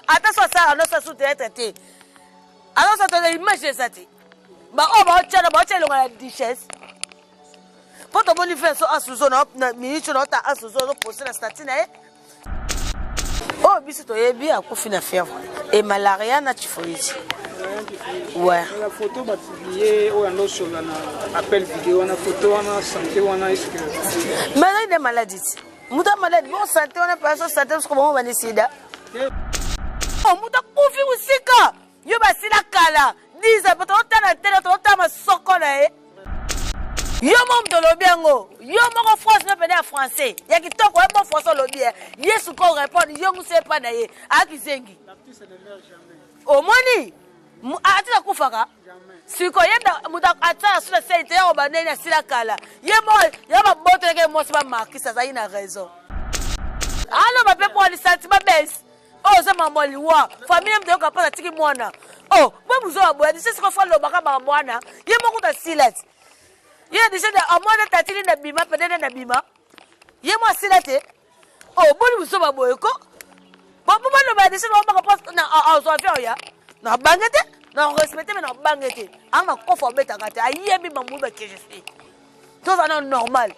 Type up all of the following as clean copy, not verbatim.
attention à ça, alors ça sous traité. Alors ça te l'image de ça. Bah oh bah tiens la richesse. Pour ton bon faire ça à sous-zone, minute on t'a à sous-zone poser la statine. Oh biso to yebi akufi na fièvre et malaria na typhoïde. Ouais. La photo va publier ou un sur un appel vidéo, on a photo, on a santé, on a est-ce que. Mais là il y a des maladies. Muta malade bon santé on a pas santé parce que bon on va décider. Oh muta kufi usika. Yo ba sila kala. Diza but on t'a na tête on t'a ma sokola eh. Yo mom de lobiango. Yo moko France na pene français. Ya kitoko bon français lobi. Yesu ko répondre yo mu sait pas naye. Akizengi. Au moni. Ati na kufaka. Siko yenda muta ata sur la sainte ya obane na sila kala. Yemo ya ba botre ke mo seba marquer ça ina raison. Allo ba pe pour les sentiments baisse. Oh ça maman liwa. Famille mde ko pa tiki mwana. Oh, moi muzo aboya dise siko fa lo baka ba mwana. Yemo ko ta silat. Yé déjà à moi de tatili na bima peut-être na bima. Yé moi silate. Oh bon vous sommes boyko. Bon pour moi le ba déjà on va pas na en faire ya. Na bangete, na respecter mais na bangete. En ma confort beta kata ayé bi mamu ba que je suis. Tout ça normal.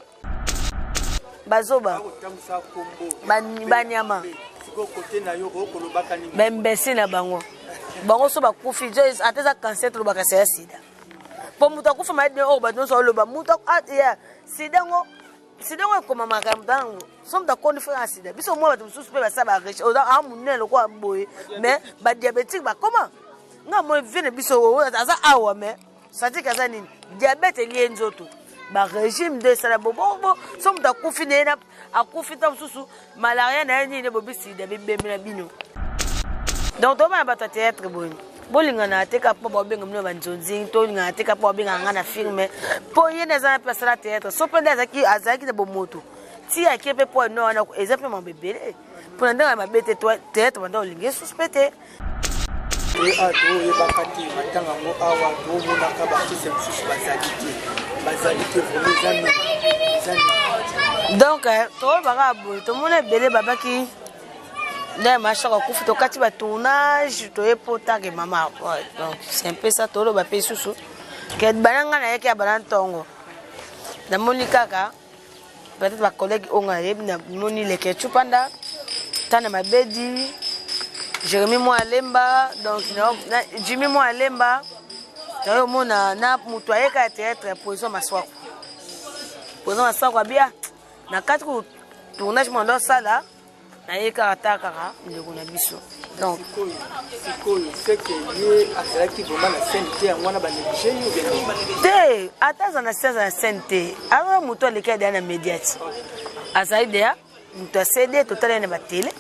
Bazoba. Banyama. Siko côté na yo ko lobaka ni. Bembesi na bango. Bango so ba kufi just ateza cancer to ba ka sida. Pour muta kufa maide o ba donso loba muta ya sidango ko mama ka mutango som da conférence sida biso mo ba tususu pe ba saba riche o da amunelo ko boye mais ba diabétique ba comment nga mo vene biso o aza awa mais ça dit kaza nini diabète lié nzoto ba régime de sala bobo som da kufi na akufi ta susu malaria na nini bo bisida bibemela bino donc to ba ta théâtre bonne bolinga na teka po ba benga mno banjonzi to linga teka po benga ngana filme po yene za pesa la théâtre so penda azaki de bomoto ti akepe po no na exemple mon bébé pour ndanga mabete to théâtre banda olinga suspecté et a to e bakati matanga mo awa to mona ka ba ti se susu bazalite vraiment zani donc to ba bo to mona belé babaki là machin kufi to kati ba tournage to epota ke mama donc c'est un peu ça to lo ba pe susu ke bananga na yake abanantongo na moni kaka peut-être ba collègue onga yeb na moni le ke chupanda tana mabedi Jérémy mo alemba donc na Jimmy mo alemba to mona na mutu ayeka théâtre poison maswako bien na kati ko tournage mo ndo sala na kaka ndeko na biso donc c'est que yé azalaki vraiment la sainteté ya mwana ba négligé yo bien te ataza na sasa sainteté avant muto aleka de na médiati azaidea muto cd total na ba télé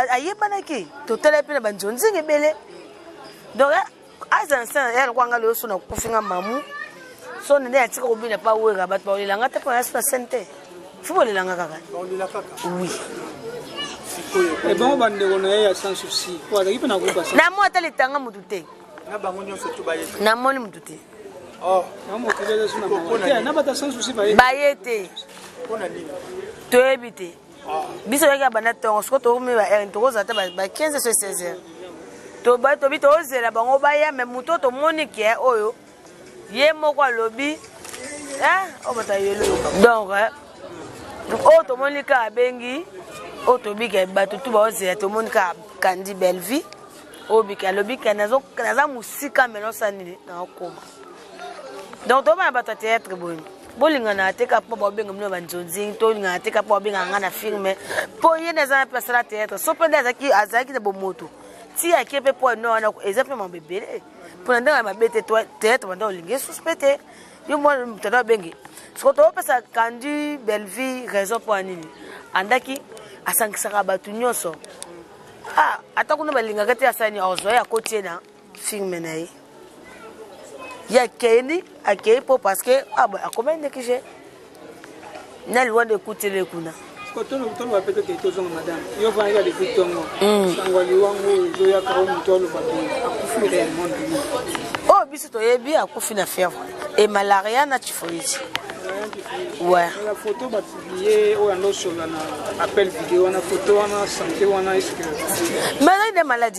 ayebanaki total pe na ba njonzi ngebele donc azansa ya kwanga lo so na kufinga mamu so nende atika kobina pa wera bat pa olanga te pa sa sainteté. Faut aller là kaka. Oui. Et bon bande on est sans souci. Pour aller na groupe ça. Na moi tali tanga mututé. Na bango nyonso to bayete. Na moni mututé. Oh, na mo kelele suna na. Na bata sans souci bayete. Bayete. Pona nini? To ebité. Biso yaka bana tongo sko to me ba to ko zata ba 15 sur 16 heures. To ba to bito ozela bango ba ya me muto to moni ke oyo. Ye moko lobi. O bata yelo. Donc oh to monika bengi oh to bika batu tu ba ose to monika kandi belvi oh bika lobika nazo musika meno sanini na okoma donc to ba batu théâtre boni bolinga na teka po ba benga mno banjonzi to linga teka po benga ngana filme po yene za pesa la théâtre so penda azaki de bomoto ti akepe po no na exemple mon bébé pour ndanga mabete to théâtre banda olinga suspecté yo mo mtada bengi so to pesa kandi belvi raison pour anini andaki asankisaka batu nyonso atakuna balinga kati asani ozo ya kotiena filme na ye ya keni akei po parce que akomende que j'ai na loin de écouter les kuna kotono kotono ba peto ke tozo madame yo va ya de kutongo sangwali wangu zo ya ka mutolo ba akufi réellement oh biso to yebi akufi na fièvre et malaria na typhoïde positif. Ouais. La photo va publier ou un autre appel vidéo, une photo, une santé, est-ce que. Mais il est malade.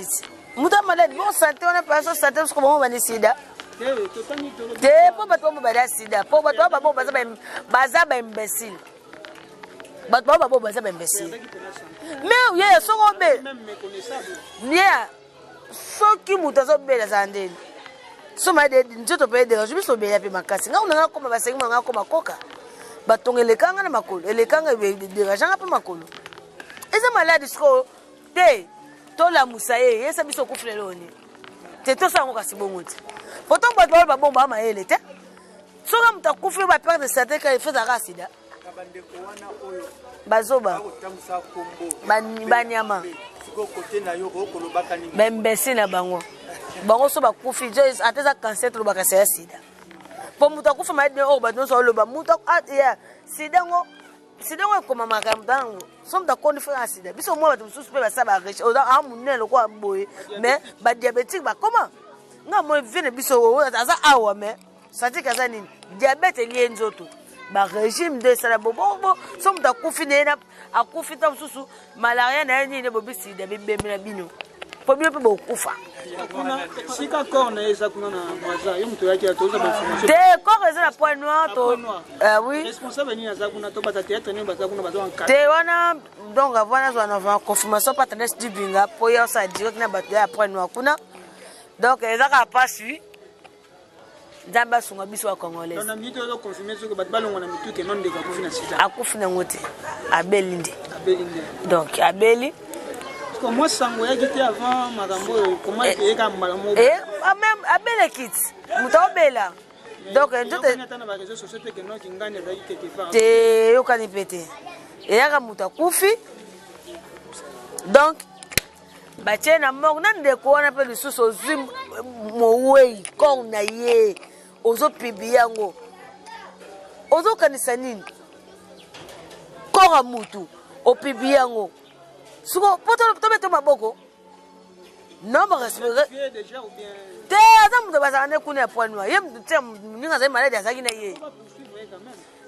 Mouta malade, bon santé, on a pas ça santé parce que bon on va sida. Te po bato mo bada sida, po bato ba bo baza ba imbécile. Bato ba bo baza ba imbécile. Mais yeah, so go be. Même méconnaissable. Yeah. So ki muta so be la zandeni. So ma de njoto pe de, je me so be ya pe makasi. Nga unanga koma ba sengi nga koma koka. Batongele kanga na makolo, ele kanga be de rajanga pe makolo. Eza malade sko te to la musaye, yesa biso kuflelo ni. Te to sa ngo kasi bongote. Pourtant, on va pas bomber ma élite. Si on a coupé ma perte de santé, quand il fait la sida. Bazoba. Banyama. Bembesi na bango. Bango so ba kufi just ateza cancer to ba kasa sida. Pour muta kufa ma de o ba no so lo ba muta ya sida ngo. Sida ngo ko mama ka mdango. So mta ko ni fa sida. Biso mo ba tu susu pe ba sa ba reche. O da amunne lo ko boye. Mais ba diabétique ba comment? Nga mo vine biso aza awa me sati kaza nini diabete liye nzoto ba régime de sala bobo so mta kufine na akufita msusu malaria na nini bo bisi de bemela bino po bio pe bo kufa kuna sika corne eza kuna na mwaza yo mtu yake atoza ba information te corne eza na point noir to oui responsable ni aza kuna to bata théâtre ni baza kuna baza en cas te wana donc avant na zona confirmation partenaire du binga po yo sa direct na bato ya point noir kuna. Donc, ils n'ont pas su. Zamba sunga biso wa Congolais. Donc, nous devons confirmer que les ballons ont mis tout non de Kakofi na sida. Akufi na ngote. Abelinde. Abelinde. Donc, Abeli. Parce que moi, sango ya gité avant makambo comment est ka makambo. Eh, même Abele kit. Muta obela. Donc, njote. On attend na réseaux sociaux que non ki ngane ba quelque part. Te yo kanipete. Et ya muta kufi. Donc, bache na mok na ndeko wana pe lisusu ozwi mowei kong na ye ozo pibi yango ozo kanisa nini kora mutu opibi yango suko poto to beto maboko non ba respect déjà ou bien te aza mutu bazana ne kuna poinwa ye mutu te ninga za malade azaki na ye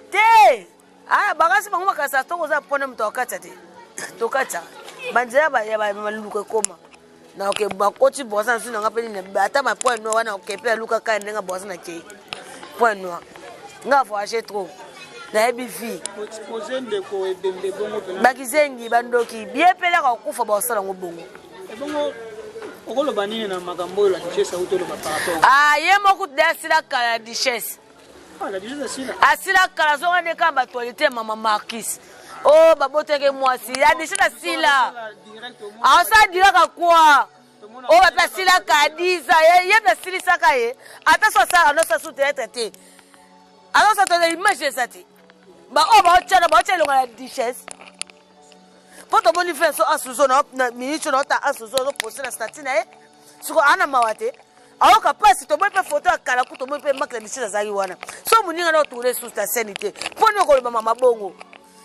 te ah bagasi bango makasa to oza pona mutu akata te to kata banjira ba ya ba maluka koma na okay bakoti bosa nsu na ngapeli na ata ba point no wana okay pe luka ka ndenga bosa na ke point no nga fo acheter trop na ebi fi exposer ndeko ebembe bongo pena bakizengi bandoki bien pela ka kufa bosa na ngobongo bongo okolo banini na makambo la duchesse auto le par rapport ah ye moko desila kala duchesse ah la duchesse asila asila kala zo ngane ka ba toilette mama Marquis. Oh, baboteke mwasi. Ya déjà sila. Ah ça diraka quoi? Oh, ba sila kadiza. Ye ba sila saka ye. Ata so ça no ça sous traité. Alors ça te image ça ti. Ba oh ba ocha longa la duchesse. Poto boni fait so asuzo na ministre na ta asuzo so poster na statut na ye. Siko ana mawate. Alors ka passe to pe photo akala ku to pe mak la duchesse azali wana. So muninga na tourner sous ta scène te. Poni ko ba mama bongo.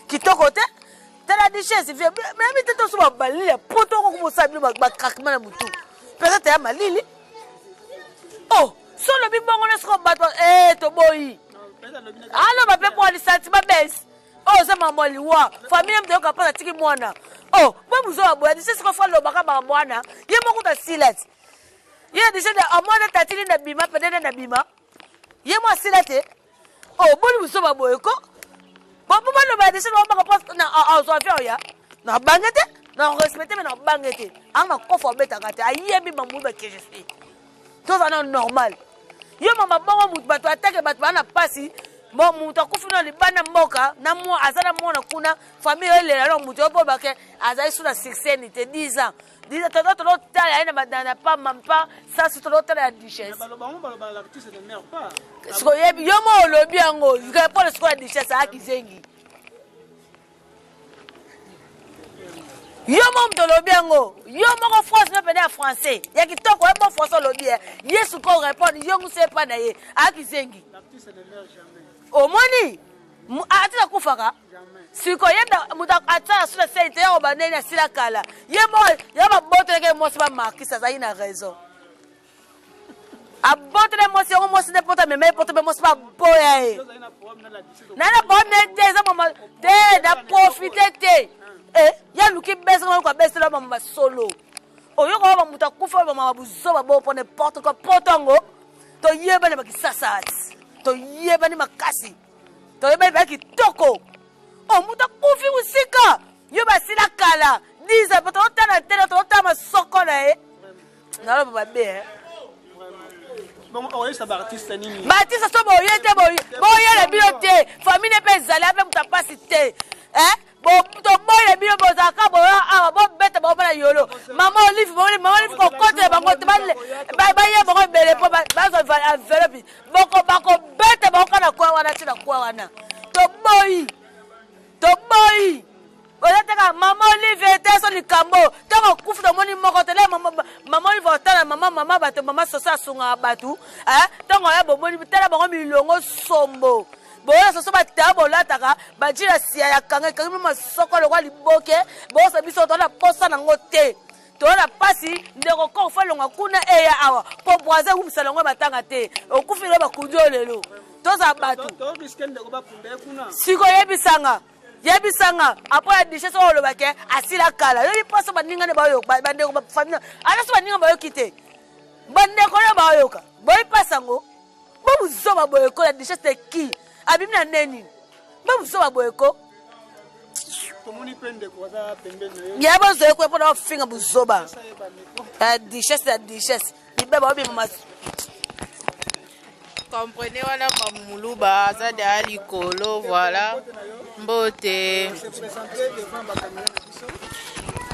Kitoko te la duchesse vient même te so ba balili poto ko mo sabi ba krakma na mutu peut-être ya malili oh so le bi bongo na sko bato to boyi alors ba pe pour les sentiments bes oh c'est maman liwa famille me ka pa tiki mwana oh ba muzo aboya duchesse ko fa lo baka ba mwana ye mo ko ta silat ye duchesse a mwana tatili na bima peut-être na bima ye mo silate oh boli muzo ba boye ko bon pour le ba descendre on va pas na en ya na bangete na respecter mais na bangete anga ko fo beta kata ayebi mamu ba que je suis tout ça normal yo mama bongo mutu bato atake bato bana pasi bon mutu akufuna libana mboka na mo azala mona kuna famille ele la mutu obo ba ke azai suna 16 te 10 ans Dis to tala ina badana pa mampa ça c'est to tala duchesse. Ba l'artiste ne meurt pas. Sko yebi yo mo lobi yango, ka pour sko duchesse akizengi. Yo mo mto lobi yango, yo mo ko France na pena français. Ya kitoko e bon français lobi. Yesu ko répondre yo nguse pa na ye akizengi. L'artiste ne meurt jamais. Omoni ati na kufaka siko yenda muta atsa sura sente ya obane na sila kala yemo ya ba boteleke mo se ba Marquis ça ina raison abote mosi yango mosi ne pota meme pota me mosi ba boya e nana problème te za mama te da profiter te ya luki besa ko besa la mama solo oyo ko ba muta kufa ba mama buzo ba bo pone porte ko potongo to yeba ne bakisasa to yeba ni makasi to yeba ba ki toko o muta kufi usika yo ba sila kala diza pa to tana tena to tama sokola na ba be bon on est artiste nini Baptiste so boyete boye le biote famille pe zala pe muta pasite bo to boye bio bo zaka bo a bo bete bo bana yolo mama olive ko kote ba ngote ba ye bo bele po ba so envelope ba ko bete ba kana kwa wana tina kwa wana to boy Oleteka mama olive te so likambo toko kufuta moni moko tele mama olive tala mama bato mama sosa sunga batu tongo ya bomoni tele bango milongo sombo boya soso batabo lataka bajira sia ya kanga mama soko lokwa liboke bosa biso to na posa nango te to na pasi ndeko ko fa longa kuna eya awa po boise umsala ngo batanga te okufile bakunjo lelo toza batu to biskende ko bakunda kuna siko yebisanga apoya dishe so lo bake asila kala yo iposo baninga ne bayo bande ko famille ala so baninga bayo kite bande ko le bayo ka boy pasango babu zoba boy ko la dishe te ki abimna neni babu zoba boy ko to moni pende ko za pembe na yo ya bozo ko po na finga buzoba dishe ibeba obi mama comprenez wana mamuluba za de likolo voilà mbote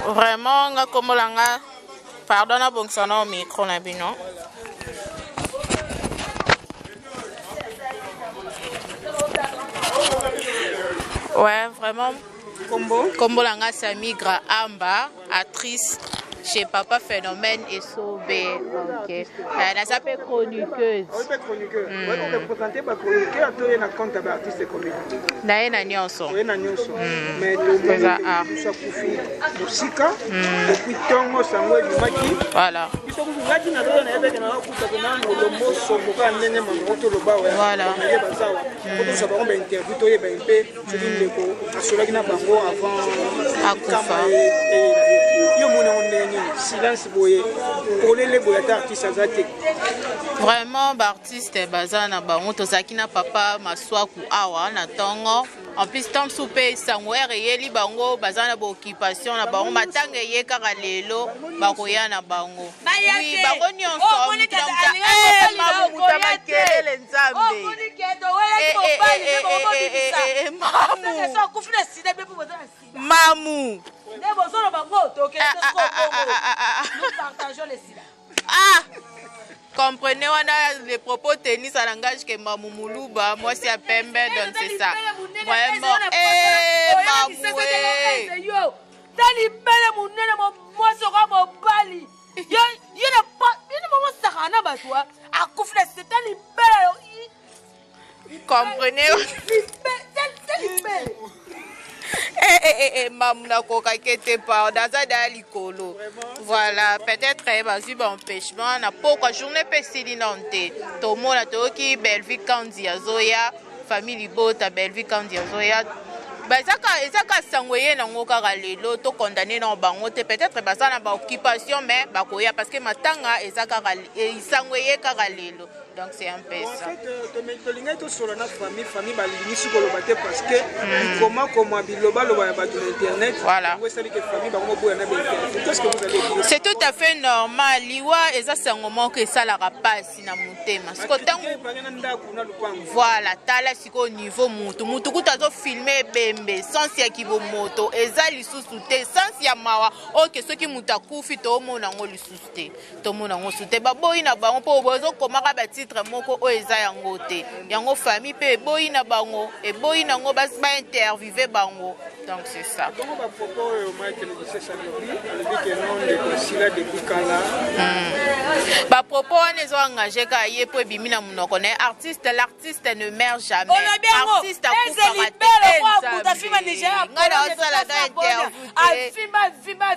vraiment nga komolanga pardon na bongsana au micro na bino ouais vraiment kombolanga Samigra Amba actrice chez Papa Phénomène et Sauvé. Ok. Elle s'appelle chroniqueuse. Oui, chroniqueuse. Oui, on représente pas chroniqueur, tu es un compte d'artiste et comédien. Naye na nyonso. Oui, na nyonso. Mais tu ça ah. Tu sois koufi musika et puis tongo sango du maki. Voilà. Tu sois koufi ngati na dona ebe na kuta kuna ngolombo sombo ka ndenge mangoto loba ouais. Voilà. Mais bazawa. Pour ça ba interview to yeba mpe c'est une leko asola kina bango avant akufa. Yo mona on silence boye olele boye ta artiste azate vraiment artiste bazana bango tozaki na papa maswaku awa na tongo en plus tant soupe sangwere yeli bango bazana ba occupation na bango matanga ye kaka lelo bakoya na bango oui bango nyonso makelele nzambe mamu comprenez wana les propos tennis à langage que Mamou Moulouba moi c'est à Pembe donc c'est ça vraiment mamou tali bele munene mo soko mo bali yo na pa yo mo sakana batwa akufle c'est tali bele comprenez tali bele maman n'a pas qu'à pas dans un likolo. Voilà, peut-être qu'il y a un empêchement. Na pourquoi journée pestilente. Tout le monde a tout qui belle vie kandi azoya, famille bota belle vie kandi azoya. Ezaka sangweye na ngoka galelo to condamné na bango te peut-être basa na ba occupation mais bakoya parce que matanga ezaka sangweye ka galelo. Donc c'est un peu ça. En fait, tu linga to solo na famille balingi sukolo baté parce que comment biloba loba ya bato internet. Voilà. Qu'est-ce que vous allez dire? C'est tout à fait normal. Liwa eza sangoma que ça la rapasi na mutema. Voilà, tala siko niveau mutu kutazo filmer bembe sans ya kibo moto eza lisusu te sans ya mawa OK ceux qui mutakufi to mona ngo lisusu te. To mona ngo sute ba boyi na bango po bozo komaka ba titre moko o eza yango te. Yango famille pe boyi na bango e boyi na ngo ba interviewer bango. Donc c'est ça. Comment va propos au Michael de Salobi, avec le nom de Sila de Bikala. Ba propos on est engagé ka yé po bimina munoko ne artiste l'artiste ne meurt jamais. Artiste a kufa fima déjà ngala sala da interview.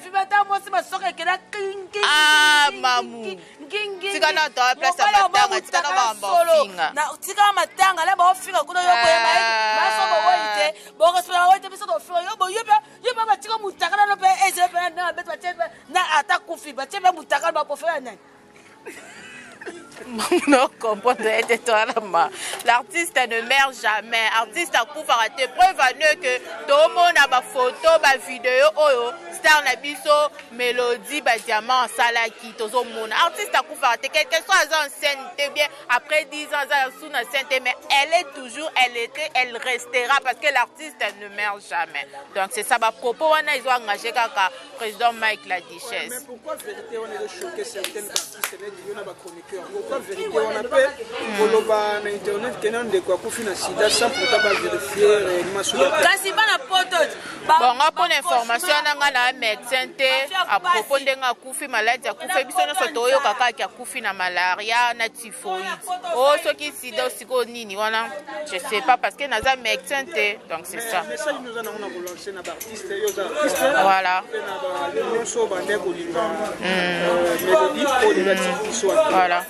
Fima ta mo se masoka kena king ah mamu ngingi tika na to place ya matanga tika na mambofinga na tika matanga la ba ofinga kuna yo boye ba so bo woite bo ko spela woite biso do fio yo bo yo ba tika mutaka na pe eze pe na bet ba tebe na ata kufi ba tebe mutaka ba po faire nani. Non, comprendre l'artiste ne meurt jamais. Artiste a couvert à tes preuves à nous que tout le monde a ma photo, ma vidéo, star na biso, mélodie, diamant, salaki, tout le monde. Artiste a couvert à tes, quel que soit en scène, bien après 10 ans, sous la scène, mais elle est toujours, elle restera parce que l'artiste ne meurt jamais. Donc c'est ça, ma propos, ils ont engagé kaka président Mike la Duchesse. Mais pourquoi vérité on est choqué certaines artistes, il y en a des chroniqueurs. Pourquoi vérité on appelle pour le bas na internet que non de quoi qu'on finit sida sans pourtant pas vérifier réellement sur la kasi bana poto bon on a information nanga na médecin te à propos ndenga kufi maladie kufi biso nyonso toyo kaka ya kufi na malaria na typhoïde oh ce qui sida siko nini wana je sais pas parce que naza médecin te donc c'est ça message nous en a relancé na artiste yo artiste voilà nyonso bande ko linga mélodie ko linga soit voilà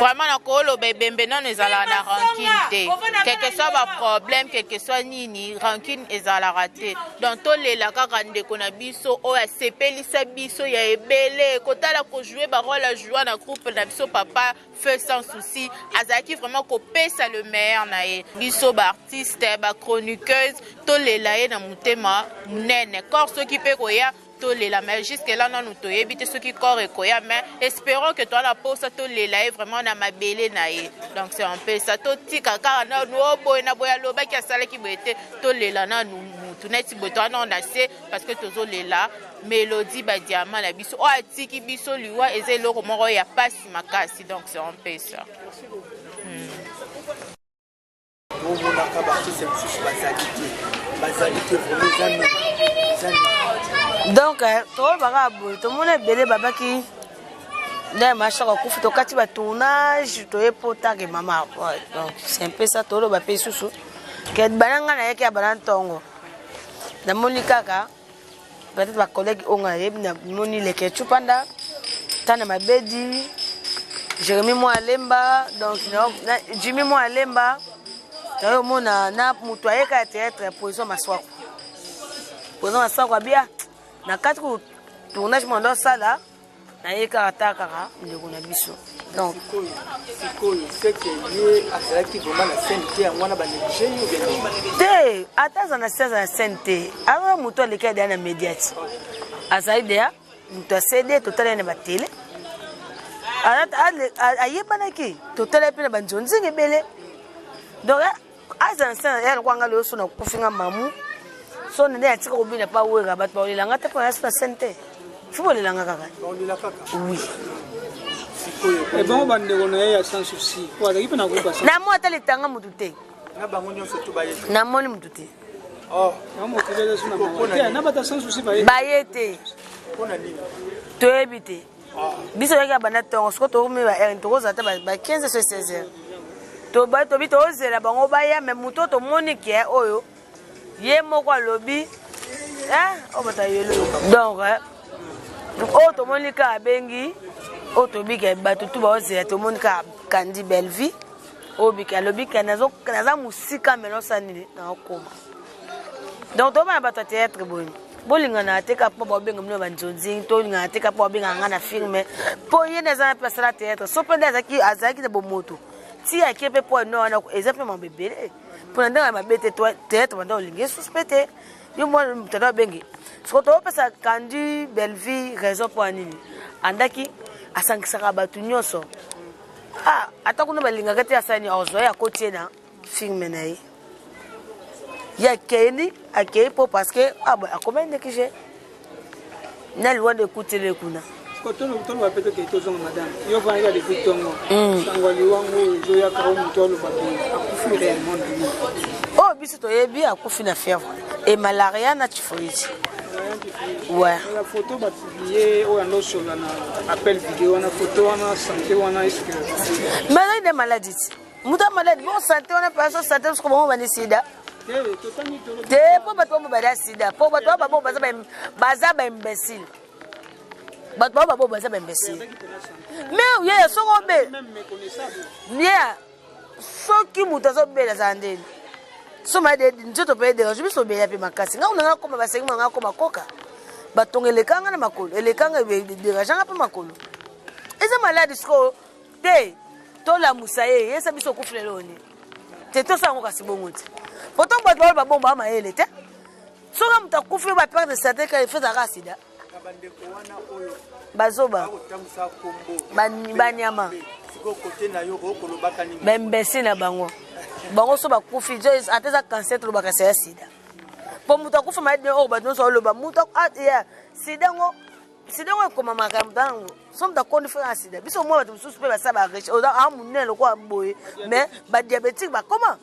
vraiment na kolo bembe non ezala na rancune te quel que soit ba problème quel que soit nini rancune ezala raté donc to lela kaka ndeko na biso o ya sepelisa biso ya ebele kotala ko jouer ba rôle à jouer na groupe na biso papa fait sans souci azaki vraiment ko pesa le meilleur na ye biso ba artiste ba chroniqueuse to lela ye na mutema munene corps ceux qui peut koya mais jusque là non nous toyebi ceux qui corps et koya mais espérons que toi la pose to lela vraiment na mabele na ye donc c'est un peu ça to tika kaka na no boy na boya loba ki asala ki boete to lela na nous tuneti boto na on a c'est parce que tozo lela mélodie ba diamant la biso o atiki biso liwa eze loko moko ya pasi makasi donc c'est un peu ça. Donc to baka boy to mona belé babaki na machaka kufi to kati ba tournage to epota ke mama donc c'est un peu ça to ba pe susu ke bananga na yake banantongo na moni kaka peut-être ba collègue onga yebna moni le ke chupanda tana mabedi Jérémy Moalemba donc Jimmy Moalemba tayo mona na mutoye ka théâtre position maswako position maswako bien na kati ku tournage mondo sala na yeka ataka ndeko na biso donc sikoyo c'est que ye azalaki vraiment la scène ya mwana ba négligé ou bien te ataza na scène te awa muto aleka dia na médiati azaidea muto cd total na ba télé ayebanaki total pe na banzonzi ngebele donc azan scène ya kwanga lo so na kufinga mamu so nende atika kobina pa wera bat pa olelanga te pa na sente fubo lelanga kaka olela kaka oui sikoyo et bon bande ko ya sans souci kwa da ipena ko pasa na mo atale tanga mutu te na bango nyonso to baye na moni mutu te oh na mo ko dele suna mama na bata sans souci baye te pona nini to ebite biso yaka bana tongo sko to me ba to kozata ba 15 sur 16 heures to ba to bito ozela bango baya me muto to moni ke oyo ye moko alobi o bata yelo donc o to moni ka bengi o to bika bato tu ba ozela to moni ka kandi belvi o bika alobi ka naza musika melo sanili na okoma donc to ba bato théâtre boni bolinga na teka po ba benga mno banzonzi to linga teka po benga ngana filme po ye naza place la théâtre so penda azaki na bomoto ti akepe po no na exemple mon bébé pour ndanga mabete to théâtre banda olinga suspecté yo mo mtado bengi so to pesa kandi belvi raison po anini andaki asangisaka batu nyonso atakuna balinga kati asani ozo ya kotie na filme na ye ya keni akei po parce que a combien de que j'ai na loin de écouter le kuna ko to va peut-être que to zonga madame yo va ya de fitongo sangwali wangu zo ya ka mu to lo babi akufi réellement oh biso to yebi akufi na fièvre et malaria na typhoïde ouais la photo ba publier o ando sur na appel vidéo na photo na santé wana est-ce que mais des maladies muta malade bon santé on a pas santé parce que bon va sida te po bato ba da sida po bato ba bon baza ba imbécile bato ba bo baza bembesi mais ya soko be même méconnaissable ya soki mutazo bela zandeni soma de nzoto pe de je biso bela pe makasi nga unanga koma basengi nga koma koka batongelekanga na makolo elekanga be derajanga pe makolo eza malade sko te to la musaye yesa biso kufuleloni te to sango kasi bongote pourtant bato ba bomba maele te soka mutakufi ba perdre santé ka ifeza ka sida bazoba banyama bembesi na bango bango so bakufi ateza cancer to bakasa ya sida po mutakufa ma de o ba no so lo ba muta ya sida ngo ekoma makambo so mutakondi fa sida biso mo bato susu pe basaba riche o da amunelo kwa boye mais ba diabétique ba comment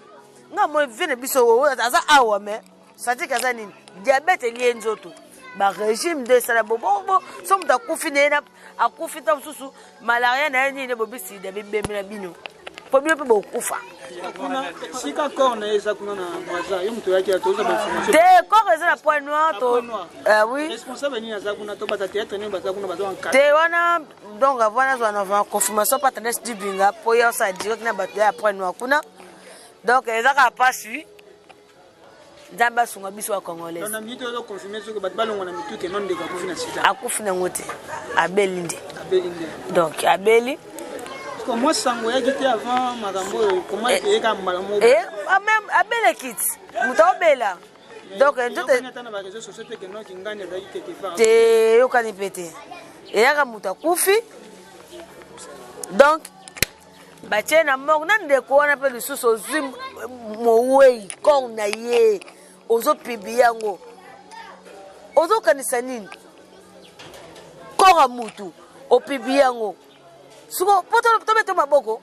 nga mo vene biso aza awa mais sati kaza nini diabète lié nzoto ba régime de sala bobo so mutakufi na akufi ta susu malaria na nini bobi sida bibemela bino po bino pe bokufa sika corps na eza kuna na mwaza yo mto yaki atoza ba information te corps eza na point noir to oui responsable ni aza kuna to bata théâtre ni bata kuna bazo en cas te wana donc avant na va confirmation partenaire du binga po ya sa direct na bato ya point noir kuna donc eza ka pasu Zamba sunga biso wa congolais. Dans la minute de confirmer ce que balongo na mitu ke non de ka kufina sida. Akufina ngote. Abelinde. Abelinde. Donc abeli. Parce que moi sango ya kité avant makambo comment e ka malamu. Même abele kit. Mutobela. Donc ndote na ba réseaux sociaux que non kingane ba kité fa. Te yo kanipete. Et ya mutakufi. Donc bachena mok nan de ko na pe lisusu zim mowei kong na ye ozo pibi yango ozo kanisa nini kora mutu o pibi yango suko poto to beto maboko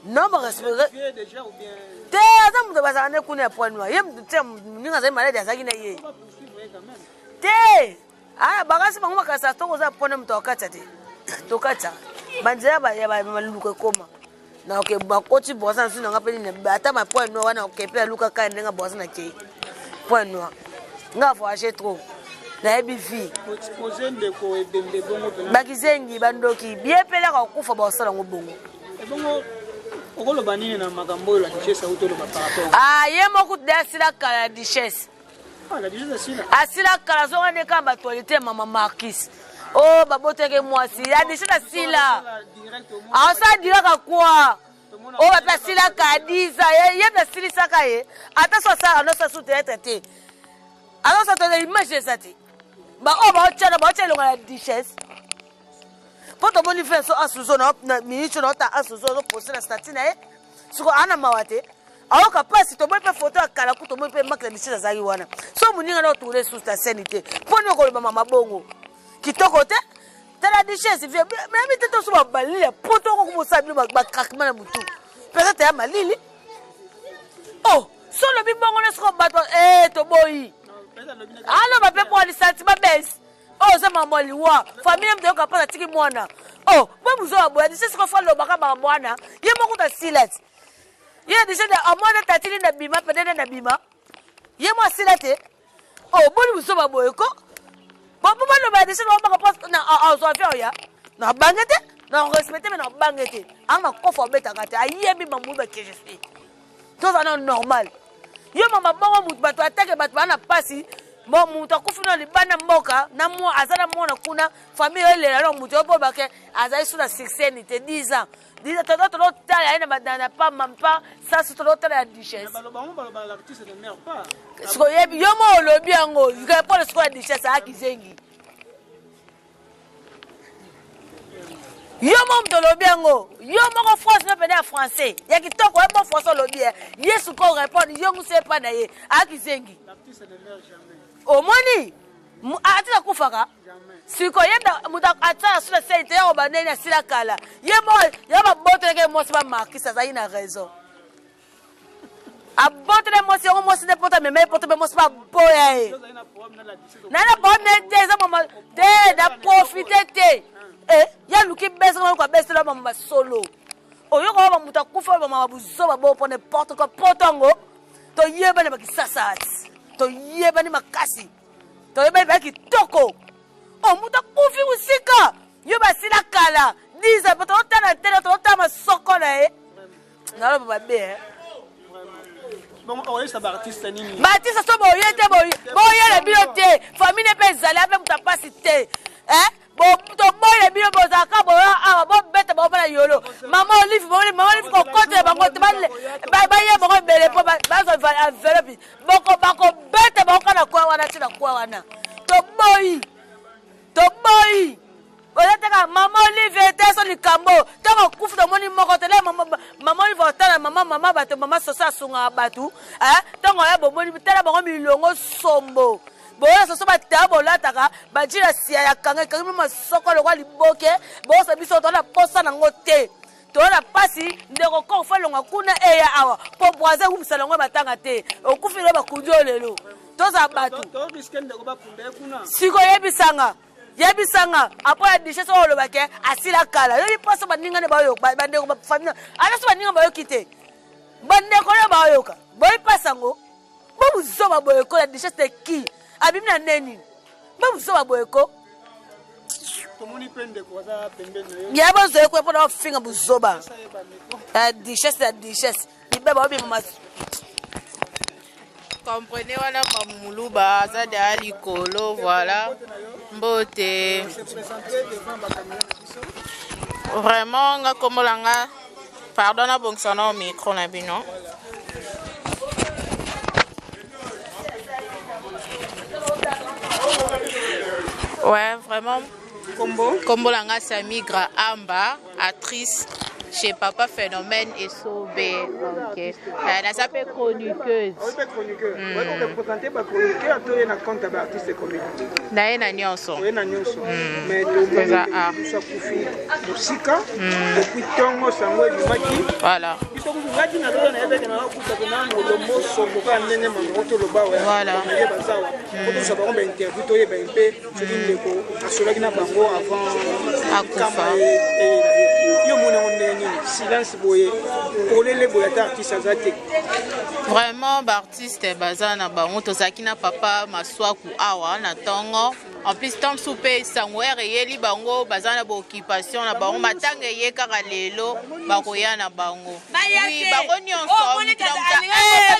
non ba respecter déjà ou bien te aza mutu bazana kuna point noir yem te ninga za malade azaki na ye te ana bagasi bango makasa tongo za pona mutu akatsa te to katsa banzela ba ya ba maluka koma na okay bakoti bosa nsu nga peli na ata ma point noir wana okay pe luka ka ndenga bosa na ke point noir nga fo acheter trop na ebi fi exposer ndeko ebembe bongo pena bakizengi bandoki bien pela ka kufa ba osala ngobongo bongo okolo banini na makambo la duchesse auto le par rapport ye moko dasila kala duchesse la duchesse asila asila kala zo wane ka ba toilette mama Marquis oh baboteke mwasi ya dishita sila asa diraka kwa oh ba sila kadiza ye na sili saka ye ata so sa no sa sute tete alors ça te image ça te ba o ba chana la duchesse poto boni fait so asuzo na ministre na ta asuzo no poster na statina e suko ana mawate awo ka pasi to pe photo akala ku to pe makla duchesse azali wana so muninga na tourner sous ta sanité poni ko ba mama bongo kitoko te la duchesse vient même te to so ba balile poto ko mo sabi ba craquement na mutu peut-être ya malili oh so le bibongo na so ba to boyi alo ba pe pour les sentiments bes oh ça maman liwa famille mto ka pa tiki mwana oh ba muzo ba boya duchesse ko fa lo ba ka ba mwana ye moko ta silat ye duchesse a mwana tatili na bima pedene na bima ye mo silate oh boli muzo ba boye ko papa no ba desi no ba post na so afia ya na bangete na respecter mais na bangete ama ko fo beta kate ayebi mamu ba que je suis tout ça non normal yo mama bongo mutu bato atake bato bana pasi mo mutu akufuna libana mboka na mo azala mona kuna famille ele la mutu opo ba ke azali suna 16 te 10 ans toto lo tala ina badana pa mampa sa su to tala ya duchesse ba l'artiste ne meurt pas siko yebi yo mo lobi yango ke pour le score duchesse akizengi yo mo mto lobi yango yo mo France na pena français ya kitoko e bon français lobi yesu ko répondre yo nguse pa na ye akizengi l'artiste ne meurt jamais o moni atila kufaka siko yenda muta atsa sur la scène te o banene asila kala yemo ya ba boteleke mo ba Marquis azali na raison a boteleke mo si o mo si ne pota me pota me mo ba boya e na bonne te za mama te da profiter te ya luki besa ko besa la mama solo o yo ko ba muta kufa ba mama buzo ba bo pone porte ko potongo to yeba ne ba kisasa to yeba ni makasi to yeba ba kitoko oh muta kufi usi 10 bato otana tele to otama soko na ye nalo babe bon oye ça artiste nini Baptiste so boye te boye le bilo te famille pe zali ape muta pasi te bo to boye bilo bozaka bo bo bete bo bana yolo mama Olive ko kote bango te ba ye bango bele po ba zo envelope bako bete ba kana kwa wana tina kwa wana to boy Oletaka mama Olive te so likambo tango kufu to moni moko tele mama Olive otana mama bato mama sosa sunga batu tango ya bomoni tele bango milongo sombo boya soso batabo lataka bajira sia ya kanga kangi masoko lokwa liboke bosa biso to na posa nango te to na pasi ndeko ko fa longa kuna eya awa po boaze umsala ngo batanga te okufile bakunjo lelo toza batu to biskende ko bakunda kuna siko yebisanga apo ya dishe so olobake asila kala yo liposo baninga ne bayo bandeko ba famille ala so baninga bayo kite bandeko ne bayo ka boy pasango bo buzoba boyeko la dishe te ki abimna neni bo buzoba boyeko to moni pende ko za pembeni yo ya bozo yeko po na finga buzoba dishe libeba obi mama comprenez wana mamuluba aza de likolo voilà mbote vraiment nga komolanga pardon na bongsana au micro na bino ouais vraiment kombolanga Samigra Amba actrice chez Papa Phénomène et Sobé. Ok. Elle a s'appelé chroniqueuse. Oui, chroniqueuse. Oui, on peut présenter par chroniqueur, tu es un compte d'artiste et comédien. D'ailleurs, na nyonso. Oui, na nyonso. Mais tu ça a. Ça koufi musika. Et puis tongo sango du maki. Voilà. Puis tongo ngati na dona na ebe na kuta kuna ngolomo sombo ka ndenge mangoto loba wa. Voilà. Na ye bazawa. Ko ça ba on interview to ye ba mpe, c'est une ko asolaki na bango avant akufa. Yo mona on silence boye olele boye ta artiste azate vraiment artiste bazana bango tozaki na papa maswaku awa na tongo en plus tant soupe sangwere yeli bango bazana ba occupation na bango matanga ye kaka lelo bakoya na bango oui bango nyonso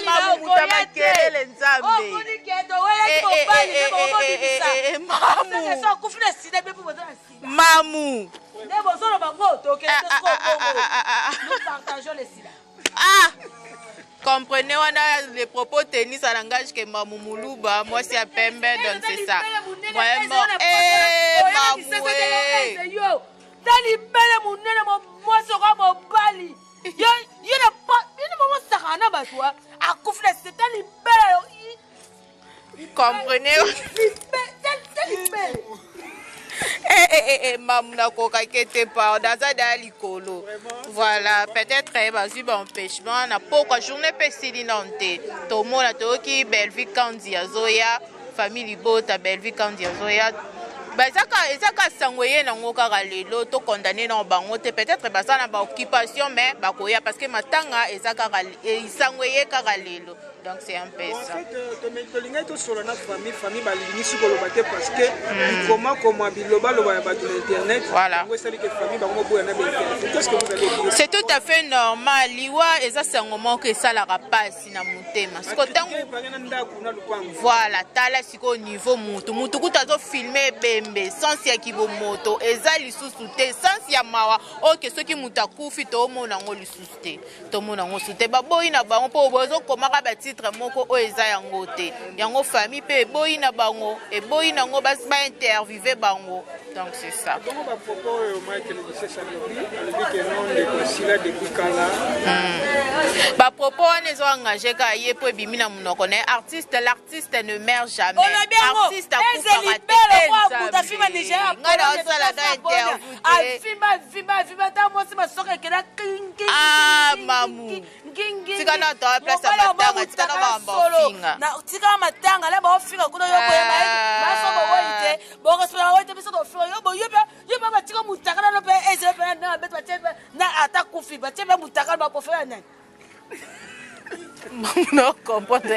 mamuta makelele nzambe mamu comprenez wana les propos tennis à langage que Mamou Moulouba moi c'est à Pembe donc c'est ça vraiment mamou tali bele munene moi sera mon bali yo na pas ni maman sakana batwa akufle c'est tali bele comprenez tali bele maman na koka kete pa daza da likolo voilà peut-être bazui ba empêchement na pourquoi journée pesili nante to mona to ki Belvique Kandi azoya famille bota Belvique Kandi azoya ezaka sangoye nango kaka lelo to condamné na bango te peut-être basa na ba occupation mais bakoya parce que matanga ezaka sangoye kaka lelo donc c'est un peu ça. En fait, tu linga to solo na famille balingi sukolo bate parce que comment biloba loba ba sur internet. Voilà. Vous savez que famille bango boya na internet. Qu'est-ce que vous allez dire? C'est tout à fait normal. Liwa eza sangomo que ça la rapasi na mutema. Siko tango voilà, tala siko niveau mutu kutazo filmer bembe sans ya kibo moto eza lisusu te sans ya mawa OK soki mutakufi to mona ngo lisusu te. To mona ngo sute ba boyi na bango po bozo komaka ba titre moko o eza yango te. Yango famille pe boyi na bango e boyi nango ba interviewer bango. Donc c'est ça. Donc ba propos au Michael Dissé Salobi, avec que non de consilia depuis kala. Ba propos on zo engagé ka ye po bimina munoko ne artiste l'artiste ne meurt jamais. Artiste a coupa ta fima déjà ngana osala da interview. Fima ta mo si masoka kena king. Ah mamu. Tika na to place matanga tika na ba mbofinga. Na tika matanga la ba ofinga kuna yo boye ba so bo woite. Bo ko spela woite biso do yo bo yo ba tika mutakana no pe eze pe na bet ba na ata kufi ba tebe mutakana ba pofela nani. non comprendre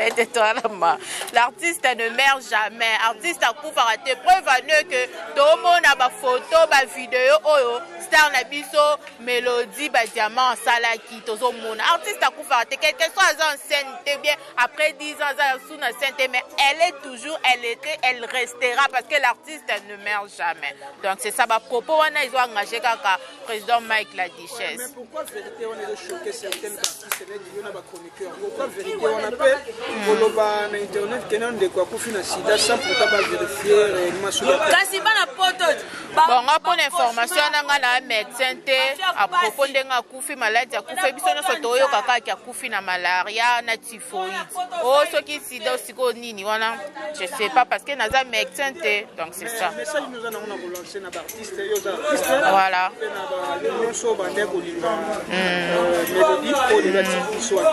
l'artiste ne meurt jamais. Artiste a coup par te preuve à ne que tout le monde a ba photo, ba vidéo, oyo star na biso, mélodie, ba diamant, salaki, tozo mon artiste a coup par te quelque soit en scène, bien après 10 ans sous la scène, mais elle est toujours, elle restera parce que l'artiste ne meurt jamais. Donc c'est ça ba propos on a ils ont engagé kaka président Mike la Duchesse. Mais pourquoi vérité on est choqué certaines artistes et on a ba chroniqueur. Pourquoi vérité on a pas koloba na internet kenan de quoi pour finir sida sans pourtant pas vérifier réellement sur la kasi bana poto bon pour l'information nanga na médecin té à propos ndenga kufi maladie ya kufi biso no soto yo kaka ya kufi na malaria na typhoïde oh ce qui sida siko nini wana je sais pas parce que naza médecin té donc c'est ça mais ça nous en a relancé na artiste yo za voilà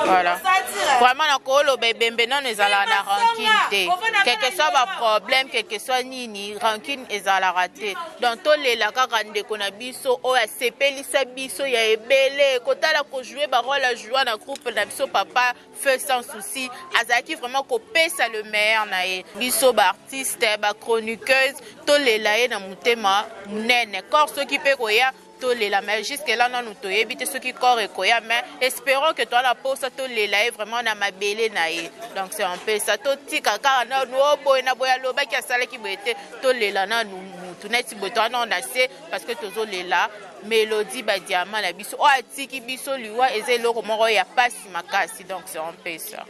voilà vraiment na kolo bembe non ezala na rancune té quel que soit ba problème quel que soit nini rancune ezala raté donc to lela kaka ndeko na biso o ya sepelisa biso ya ebele kotala ko jouer ba rôle à jouer na groupe na biso papa fait sans souci azaki vraiment ko pesa le meilleur na ye biso ba artiste ba chroniqueuse to lela ye na mutema munene corps ceux qui peut koya la mais jusque là non nous éviter ceux qui corps et koya mais espérons que toi la pause to lela vraiment na mabele na ye donc c'est un peu ça to tika ka na no boy na boya loba ki asala ki boete to lela na nous tout net boto na on a c'est parce que tozo lela mélodie ba diamant la biso o atiki biso liwa ezelo ko moko ya pasi makasi donc c'est un peu ça.